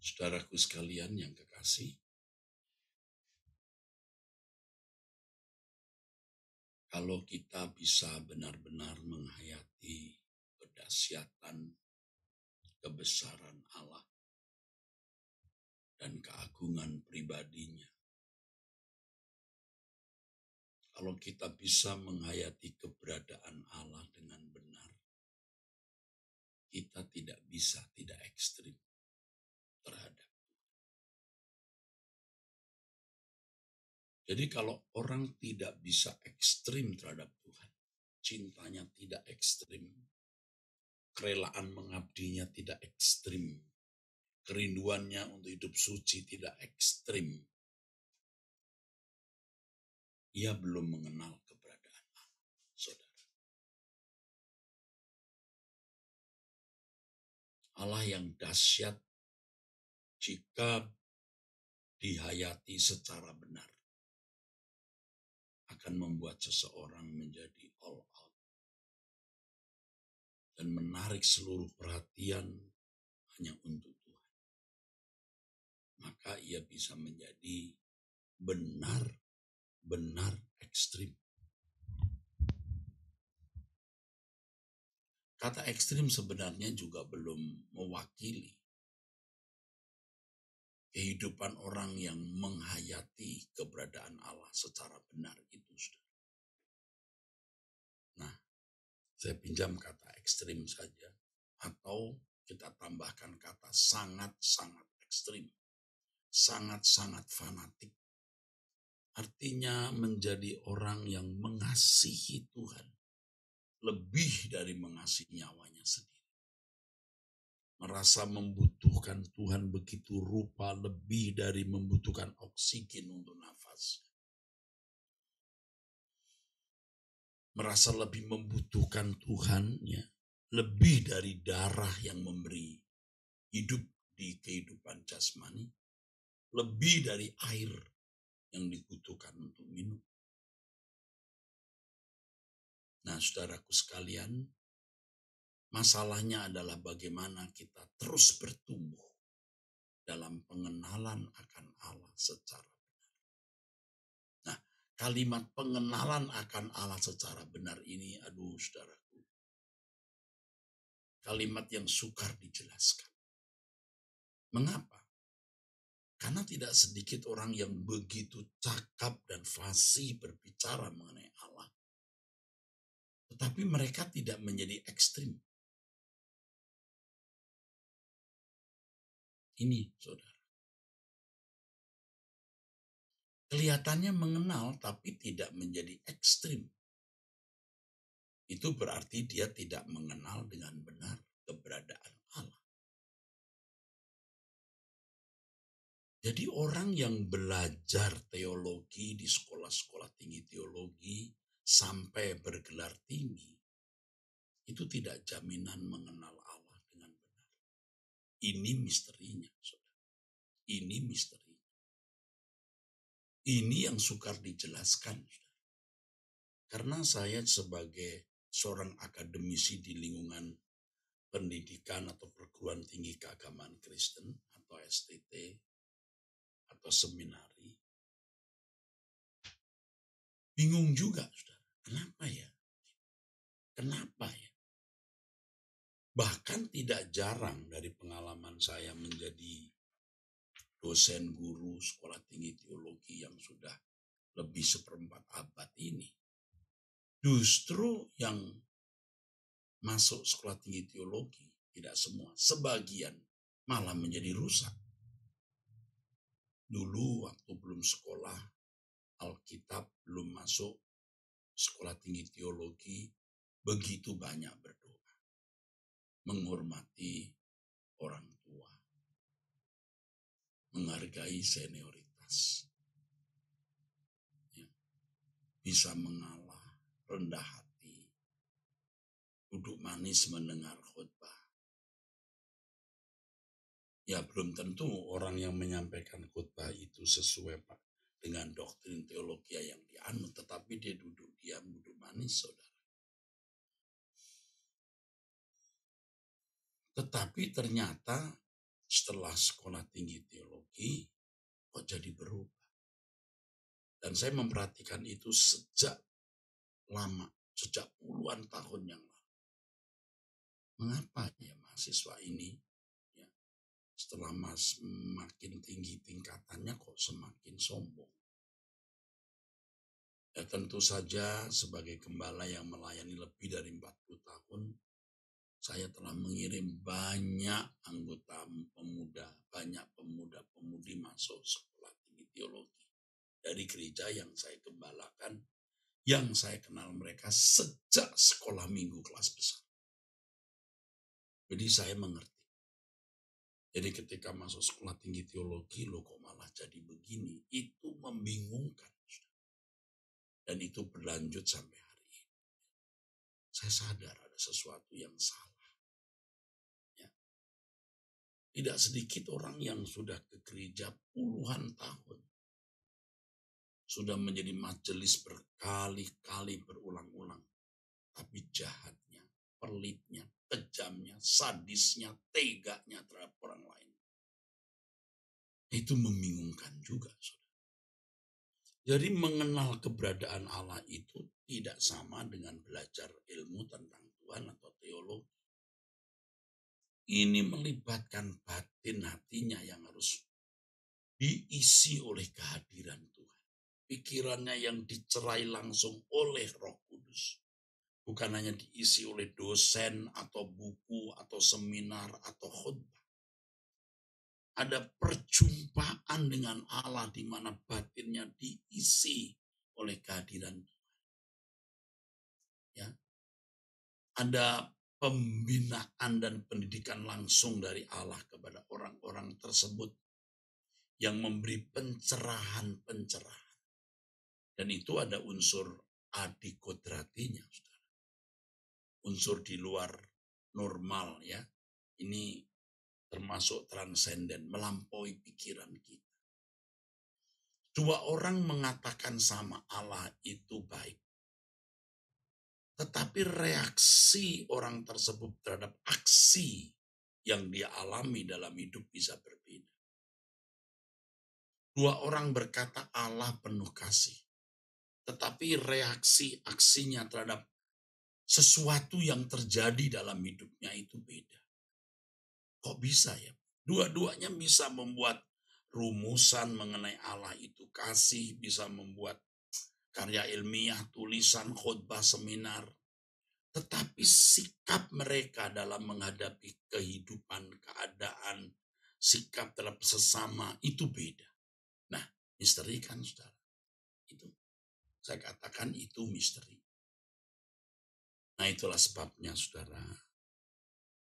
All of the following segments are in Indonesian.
Saudaraku sekalian yang kekasih, kalau kita bisa benar-benar menghayati kedahsyatan, kebesaran Allah, dan keagungan pribadinya, kalau kita bisa menghayati keberadaan Allah dengan benar, kita tidak bisa tidak ekstrim terhadap. Jadi kalau orang tidak bisa ekstrim terhadap Tuhan, cintanya tidak ekstrim, kerelaan mengabdinya tidak ekstrim, kerinduannya untuk hidup suci tidak ekstrim, ia belum mengenal keberadaan Allah, saudara. Allah yang dahsyat jika dihayati secara benar akan membuat seseorang menjadi all out dan menarik seluruh perhatian hanya untuk Tuhan. Maka ia bisa menjadi benar-benar ekstrim. Kata ekstrim sebenarnya juga belum mewakili kehidupan orang yang menghayati keberadaan Allah secara benar itu, saudara. Nah, saya pinjam kata ekstrim saja, atau kita tambahkan kata sangat-sangat ekstrim, sangat-sangat fanatik. Artinya menjadi orang yang mengasihi Tuhan lebih dari mengasihi nyawanya sendiri. Merasa membutuhkan Tuhan begitu rupa lebih dari membutuhkan oksigen untuk nafas. Merasa lebih membutuhkan Tuhan ya, lebih dari darah yang memberi hidup di kehidupan jasmani, lebih dari air yang dibutuhkan untuk minum. Nah, saudaraku sekalian, masalahnya adalah bagaimana kita terus bertumbuh dalam pengenalan akan Allah secara benar. Nah, kalimat pengenalan akan Allah secara benar ini, aduh saudaraku, kalimat yang sukar dijelaskan. Mengapa? Karena tidak sedikit orang yang begitu cakap dan fasih berbicara mengenai Allah. Tetapi mereka tidak menjadi ekstrim. Ini, saudara. Kelihatannya mengenal tapi tidak menjadi ekstrim. Itu berarti dia tidak mengenal dengan benar keberadaan Allah. Jadi orang yang belajar teologi di sekolah-sekolah tinggi teologi sampai bergelar tinggi, itu tidak jaminan mengenal Allah dengan benar. Ini misterinya, saudara. Ini misteri. Ini yang sukar dijelaskan, saudara. Karena saya sebagai seorang akademisi di lingkungan pendidikan atau perguruan tinggi keagamaan Kristen atau STT atau seminari, bingung juga, saudara. Kenapa ya? Kenapa ya? Bahkan tidak jarang dari pengalaman saya menjadi dosen guru sekolah tinggi teologi yang sudah lebih seperempat abad ini. Justru yang masuk sekolah tinggi teologi, tidak semua, sebagian malah menjadi rusak. Dulu waktu belum sekolah Alkitab, belum masuk sekolah tinggi teologi, begitu banyak berdoa. Menghormati orang tua. Menghargai senioritas. Ya. Bisa mengalah, rendah hati. Duduk manis mendengar khotbah. Ya belum tentu orang yang menyampaikan khotbah itu sesuai Pak dengan doktrin teologi yang dianut, tetapi dia duduk diam, duduk manis, saudara. Tetapi ternyata setelah sekolah tinggi teologi kok jadi berubah. Dan saya memperhatikan itu sejak lama, sejak puluhan tahun yang lalu. Mengapa ya mahasiswa ini ya, setelah makin tinggi tingkatannya kok semakin sombong? Ya tentu saja sebagai gembala yang melayani lebih dari 40 tahun, saya telah mengirim banyak anggota pemuda, banyak pemuda-pemudi masuk sekolah tinggi teologi dari gereja yang saya gembalakan, yang saya kenal mereka sejak sekolah minggu kelas besar. Jadi saya mengerti. Jadi ketika masuk sekolah tinggi teologi, lo kok malah jadi begini, itu membingungkan. Dan itu berlanjut sampai hari ini. Saya sadar ada sesuatu yang salah. Ya. Tidak sedikit orang yang sudah ke gereja puluhan tahun. Sudah menjadi majelis berkali-kali berulang-ulang. Tapi jahatnya, pelitnya, kejamnya, sadisnya, teganya terhadap orang lain. Itu membingungkan juga, saudara. Jadi mengenal keberadaan Allah itu tidak sama dengan belajar ilmu tentang Tuhan atau teologi. Ini melibatkan batin hatinya yang harus diisi oleh kehadiran Tuhan. Pikirannya yang dicerai langsung oleh Roh Kudus. Bukan hanya diisi oleh dosen atau buku atau seminar atau khotbah. Ada perjumpaan dengan Allah di mana batinnya diisi oleh kehadiran Tuhan. Ya. Ada pembinaan dan pendidikan langsung dari Allah kepada orang-orang tersebut yang memberi pencerahan-pencerahan. Dan itu ada unsur adikodratinya, saudara. Unsur di luar normal ya. Ini termasuk transenden, melampaui pikiran kita. Dua orang mengatakan sama Allah itu baik. Tetapi reaksi orang tersebut terhadap aksi yang dia alami dalam hidup bisa berbeda. Dua orang berkata Allah penuh kasih. Tetapi reaksi aksinya terhadap sesuatu yang terjadi dalam hidupnya itu beda. Kok bisa ya? Dua-duanya bisa membuat rumusan mengenai Allah itu kasih, bisa membuat karya ilmiah, tulisan, khotbah, seminar. Tetapi sikap mereka dalam menghadapi kehidupan, keadaan, sikap terhadap sesama itu beda. Nah, misteri kan saudara. Itu saya katakan itu misteri. Nah itulah sebabnya saudara,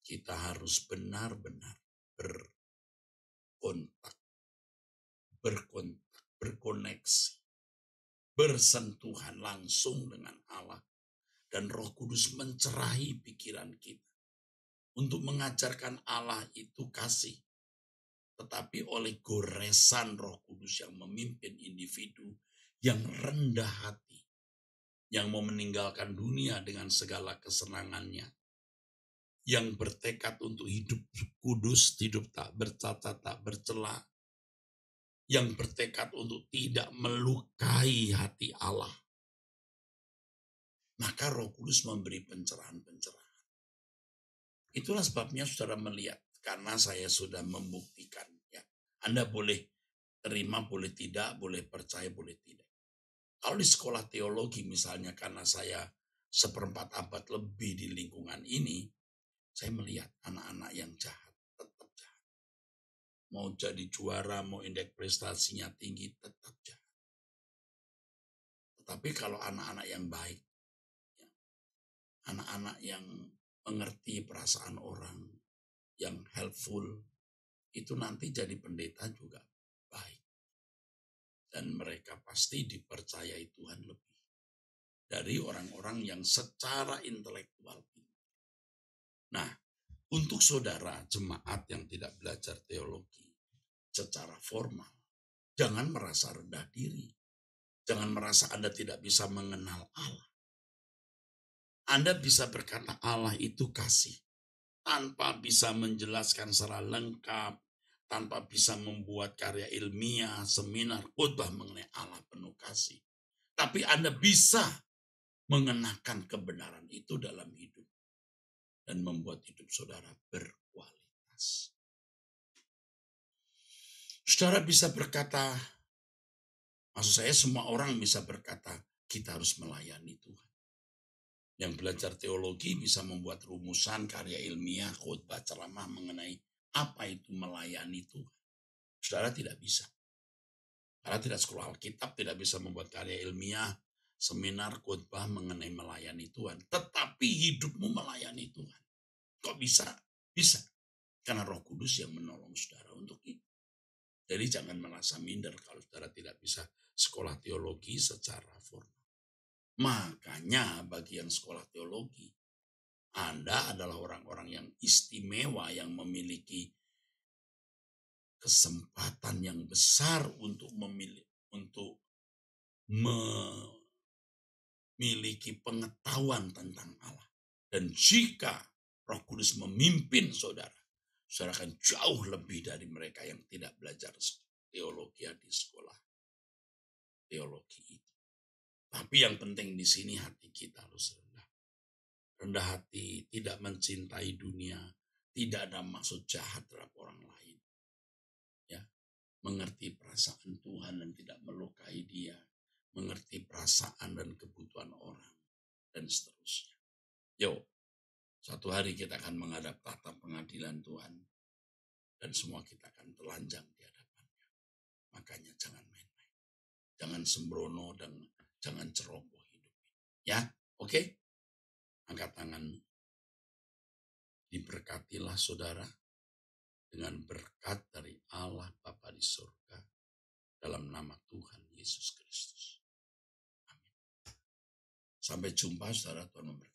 kita harus benar-benar berkoneksi, bersentuhan langsung dengan Allah. Dan Roh Kudus mencerahi pikiran kita untuk mengajarkan Allah itu kasih. Tetapi oleh goresan Roh Kudus yang memimpin individu yang rendah hati, yang mau meninggalkan dunia dengan segala kesenangannya, yang bertekad untuk hidup kudus, hidup tak bercacat, tak bercela, yang bertekad untuk tidak melukai hati Allah. Maka Roh Kudus memberi pencerahan-pencerahan. Itulah sebabnya saudara melihat, karena saya sudah membuktikan. Ya, Anda boleh terima, boleh tidak, boleh percaya, boleh tidak. Kalau di sekolah teologi misalnya, karena saya seperempat abad lebih di lingkungan ini, saya melihat anak-anak yang jahat, tetap jahat. Mau jadi juara, mau indeks prestasinya tinggi, tetap jahat. Tetapi kalau anak-anak yang baik, anak-anak yang mengerti perasaan orang, yang helpful, itu nanti jadi pendeta juga baik. Dan mereka pasti dipercayai Tuhan lebih dari orang-orang yang secara intelektual. Nah, untuk saudara jemaat yang tidak belajar teologi secara formal, jangan merasa rendah diri. Jangan merasa Anda tidak bisa mengenal Allah. Anda bisa berkata Allah itu kasih tanpa bisa menjelaskan secara lengkap, tanpa bisa membuat karya ilmiah, seminar, khotbah mengenai Allah penuh kasih. Tapi Anda bisa mengenakan kebenaran itu dalam hidup dan membuat hidup saudara berkualitas. Saudara bisa berkata, maksud saya semua orang bisa berkata, kita harus melayani Tuhan. Yang belajar teologi bisa membuat rumusan, karya ilmiah, khotbah, ceramah mengenai apa itu melayani Tuhan. Saudara tidak bisa. Karena tidak sekolah Alkitab, tidak bisa membuat karya ilmiah, seminar, khotbah mengenai melayani Tuhan. Tetapi hidupmu melayani Tuhan. Kok bisa? Bisa. Karena Roh Kudus yang menolong saudara untuk itu. Jadi jangan merasa minder kalau saudara tidak bisa sekolah teologi secara formal. Makanya bagi yang sekolah teologi, Anda adalah orang-orang yang istimewa yang memiliki kesempatan yang besar untuk memiliki pengetahuan tentang Allah. Dan jika Roh Kudus memimpin saudara, saudara akan jauh lebih dari mereka yang tidak belajar teologi di sekolah teologi itu. Tapi yang penting di sini hati kita harus rendah. Rendah hati, tidak mencintai dunia, tidak ada maksud jahat terhadap orang lain. Ya, mengerti perasaan Tuhan dan tidak melukai dia, mengerti perasaan dan kebutuhan orang dan seterusnya. Yo, suatu hari kita akan menghadap tahta pengadilan Tuhan dan semua kita akan telanjang di hadapannya. Makanya jangan main-main. Jangan sembrono dan jangan ceroboh hidup. Ya, oke? Angkat tanganmu. Diberkatilah saudara dengan berkat dari Allah Bapa di surga dalam nama Tuhan Yesus Kristus. Amin. Sampai jumpa saudara, Tuhan memberkati.